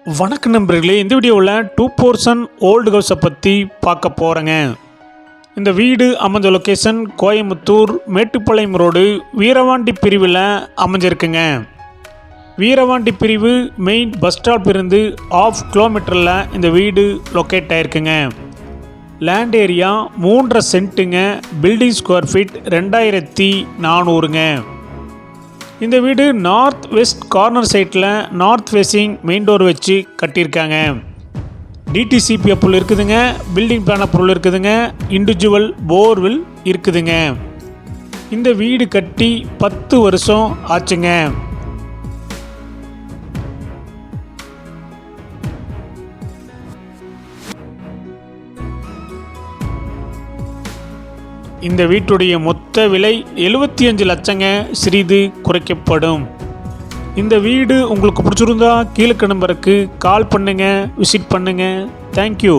வணக்கம் நண்பர்களே, இந்த வீடியோவில் 2 போர்ஷன் ஓல்டு ஹவுஸை பற்றி பார்க்க போகிறேங்க. இந்த வீடு அமைஞ்ச லொக்கேஷன் கோயம்புத்தூர் மேட்டுப்பாளையம் ரோடு வீரவாண்டி பிரிவில் அமைஞ்சிருக்குங்க. வீரவாண்டி பிரிவு மெயின் பஸ் ஸ்டாப் இருந்து 1/2 கிலோமீட்டரில் இந்த வீடு லொக்கேட் ஆகிருக்குங்க. லேண்ட் ஏரியா 3.5 சென்ட்டுங்க. பில்டிங் ஸ்கொயர் ஃபீட் 2400ங்க. இந்த வீடு நார்த் வெஸ்ட் கார்னர் சைட்டில் நார்த் ஃபேஸிங் மெயின் டோர் வச்சு கட்டியிருக்காங்க. டிடிசிபி அப்ரூவல் இருக்குதுங்க. பில்டிங் பிளான் அப்ரூவல் இருக்குதுங்க. இண்டிவிஜுவல் போர்வில் இருக்குதுங்க. இந்த வீடு கட்டி 10 வருஷம் ஆச்சுங்க. இந்த வீட்டுடைய மொத்த விலை 75 லட்சங்க. சிறிது குறைக்கப்படும். இந்த வீடு உங்களுக்கு பிடிச்சிருந்தா கீழே நம்பருக்கு கால் பண்ணுங்கள், விசிட் பண்ணுங்கள். தேங்க்யூ.